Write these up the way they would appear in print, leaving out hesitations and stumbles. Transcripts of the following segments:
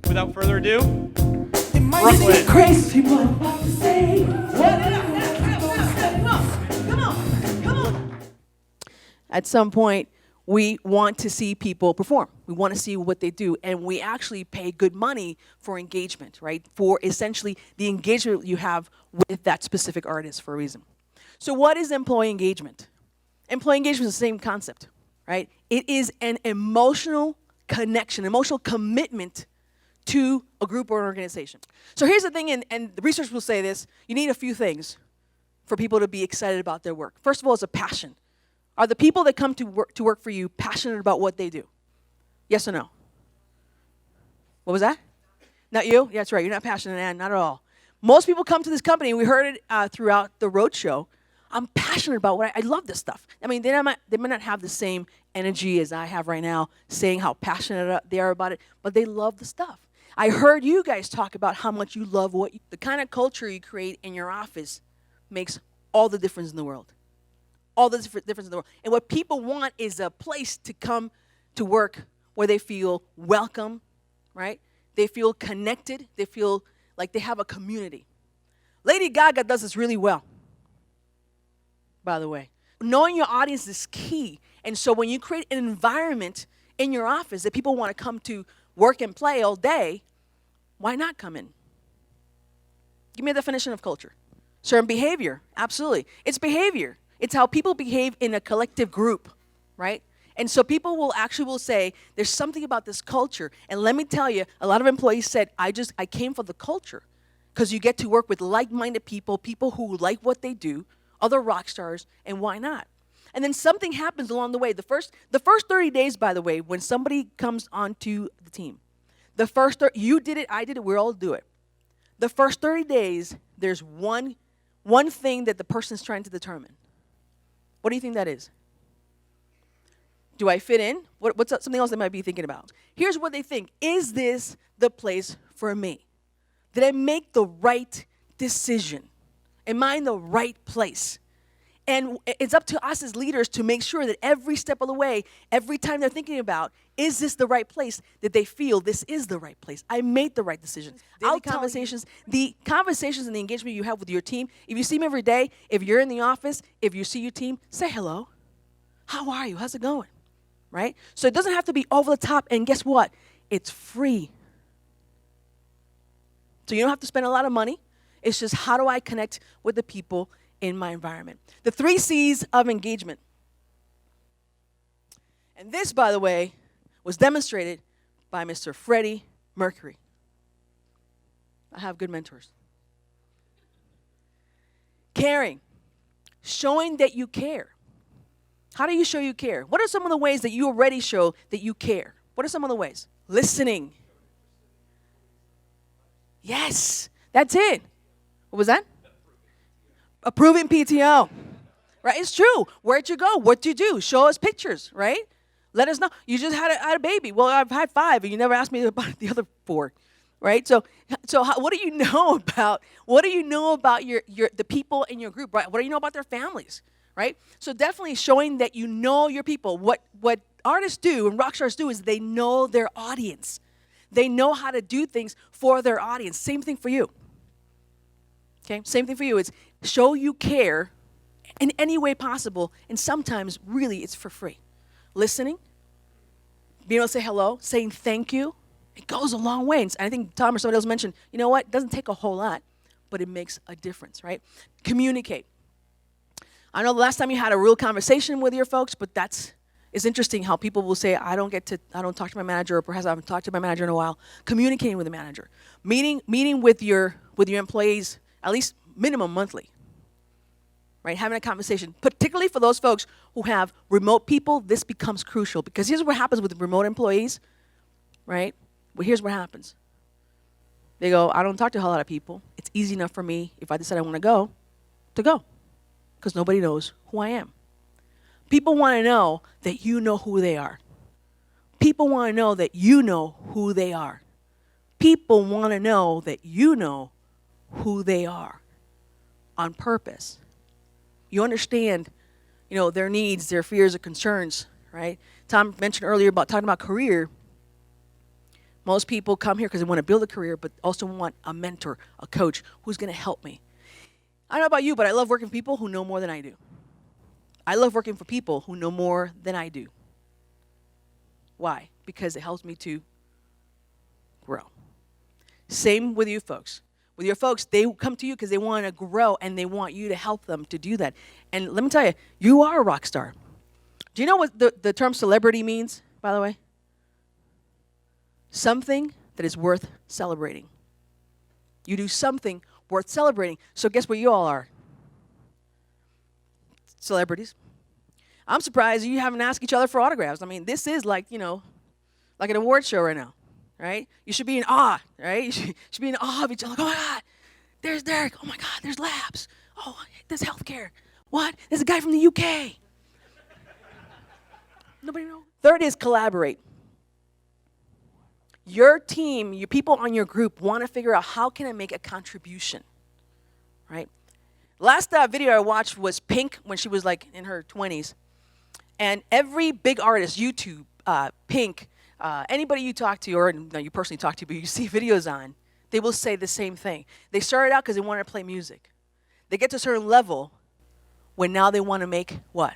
Without further ado, It might Brooklyn. seem crazy what I'm about to say. Come on. At some point, we want to see people perform. We want to see what they do. And we actually pay good money for engagement, right? For essentially the engagement you have with that specific artist for a reason. So what is employee engagement? Employee engagement is the same concept, right? It is an emotional connection, emotional commitment to a group or an organization. So here's the thing, and the research will say this, you need a few things for people to be excited about their work. First of all, it's a passion. Are the people that come to work for you passionate about what they do? Yes or no? What was that? Not you? Yeah, that's right. You're not passionate, Ann. Not at all. Most people come to this company, and we heard it throughout the roadshow. I'm passionate about I love this stuff. I mean, they might not have the same energy as I have right now, saying how passionate they are about it, but they love the stuff. I heard you guys talk about how much you love the kind of culture you create in your office makes all the difference in the world. All the difference in the world. And what people want is a place to come to work where they feel welcome, right? They feel connected. They feel like they have a community. Lady Gaga does this really well, by the way. Knowing your audience is key. And so when you create an environment in your office that people want to come to work and play all day, why not come in? Give me a definition of culture. Certain behavior, absolutely. It's behavior. It's how people behave in a collective group, right? And so people will say, there's something about this culture. And let me tell you, a lot of employees said, I came for the culture. Because you get to work with like-minded people, people who like what they do, other rock stars, and why not? And then something happens along the way. The first 30 days, by the way, when somebody comes onto the team, you did it, I did it, we all do it. The first 30 days, there's one thing that the person's trying to determine. What do you think that is? Do I fit in? What's something else they might be thinking about? Here's what they think. Is this the place for me? Did I make the right decision? Am I in the right place? And it's up to us as leaders to make sure that every step of the way, every time they're thinking about, is this the right place, that they feel this is the right place. I made the right decision. The conversations and the engagement you have with your team, if you see them every day, if you're in the office, if you see your team, say hello. How are you? How's it going? Right? So it doesn't have to be over the top, and guess what? It's free. So you don't have to spend a lot of money. It's just, how do I connect with the people in my environment? The 3 C's of engagement. And this, by the way, was demonstrated by Mr. Freddie Mercury. I have good mentors. Caring. Showing that you care. How do you show you care? What are some of the ways that you already show that you care? What are some of the ways? Listening. Yes, that's it. What was that? Approving PTO. Right? It's true. Where'd you go? What'd you do? Show us pictures, right? Let us know. You just had a baby. Well, I've had 5, and you never asked me about the other 4, right? So what do you know about? What do you know about the people in your group? Right? What do you know about their families? Right? So definitely showing that you know your people. What artists do and rock stars do is they know their audience. They know how to do things for their audience. Same thing for you. Okay? Same thing for you. It's show you care in any way possible, and sometimes really it's for free. Listening, being able to say hello, saying thank you, it goes a long way. And I think Tom or somebody else mentioned, you know what? It doesn't take a whole lot, but it makes a difference, right? Communicate. I know the last time you had a real conversation with your folks, but it's interesting how people will say, I don't talk to my manager, or perhaps I haven't talked to my manager in a while. Communicating with the manager. Meeting with your employees at least minimum monthly. Right? Having a conversation, particularly for those folks who have remote people, this becomes crucial, because here's what happens with remote employees, right? Well, here's what happens. They go, I don't talk to a whole lot of people. It's easy enough for me, if I decide I want to go, because nobody knows who I am. People want to know that you know who they are. People want to know that you know who they are. People want to know that you know who they are on purpose. You understand, their needs, their fears, their concerns, right? Tom mentioned earlier about talking about career. Most people come here because they want to build a career, but also want a mentor, a coach who's going to help me. I don't know about you, but I love working with people who know more than I do. I love working for people who know more than I do. Why? Because it helps me to grow. Same with you folks. With your folks, they come to you because they want to grow and they want you to help them to do that. And let me tell you, you are a rock star. Do you know what the term celebrity means, by the way? Something that is worth celebrating. You do something worth celebrating. So guess what you all are? Celebrities. I'm surprised you haven't asked each other for autographs. I mean, this is like, like an award show right now, right? You should be in awe, right? You should be in awe of each other. Like, oh my God, there's Derek. Oh my God, there's Labs. Oh, there's healthcare. What? There's a guy from the UK. Nobody knows. Third is collaborate. Your team, your people on your group want to figure out how can I make a contribution, right? Last video I watched was Pink when she was like in her 20s. And every big artist, YouTube, Pink, anybody you talk to, or no, you personally talk to, but you see videos on, they will say the same thing. They started out because they wanted to play music. They get to a certain level when now they want to make what?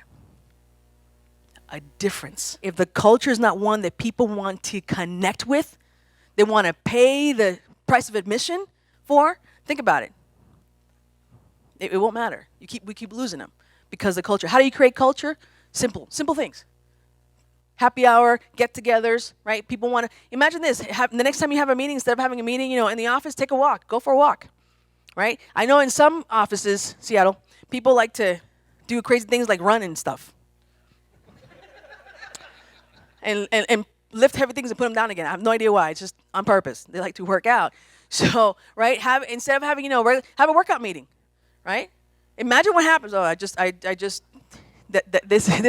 A difference. If the culture is not one that people want to connect with, they want to pay the price of admission for, think about it. It won't matter. We keep losing them because the culture. How do you create culture? Simple things. Happy hour, get-togethers, right? People want to, imagine this, the next time you have a meeting, instead of having a meeting, in the office, take a walk, go for a walk, right? I know in some offices, Seattle, people like to do crazy things like run and stuff. and lift heavy things and put them down again. I have no idea why, it's just on purpose. They like to work out. So, right, instead of having, have a workout meeting, right? Imagine what happens. Oh, this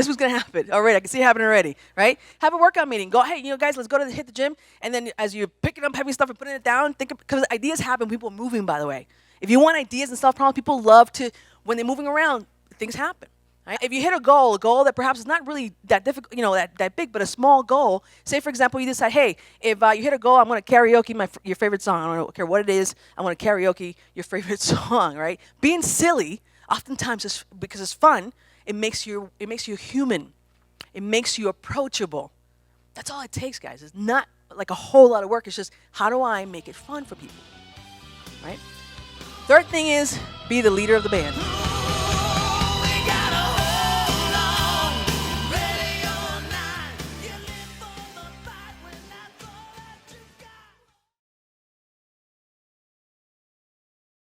was going to happen already. I can see it happening already, right? Have a workout meeting. Go, hey, guys, let's go hit the gym. And then as you're picking up heavy stuff and putting it down, because ideas happen, people are moving, by the way. If you want ideas and solve problems, people love to, when they're moving around, things happen. Right? If you hit a goal that perhaps is not really that difficult, that big, but a small goal. Say, for example, you decide, hey, if you hit a goal, I'm going to karaoke your favorite song. I don't care what it is. I want to karaoke your favorite song, right? Being silly, oftentimes, because it's fun, it makes you human. It makes you approachable. That's all it takes, guys. It's not like a whole lot of work. It's just, how do I make it fun for people, right? Third thing is, be the leader of the band.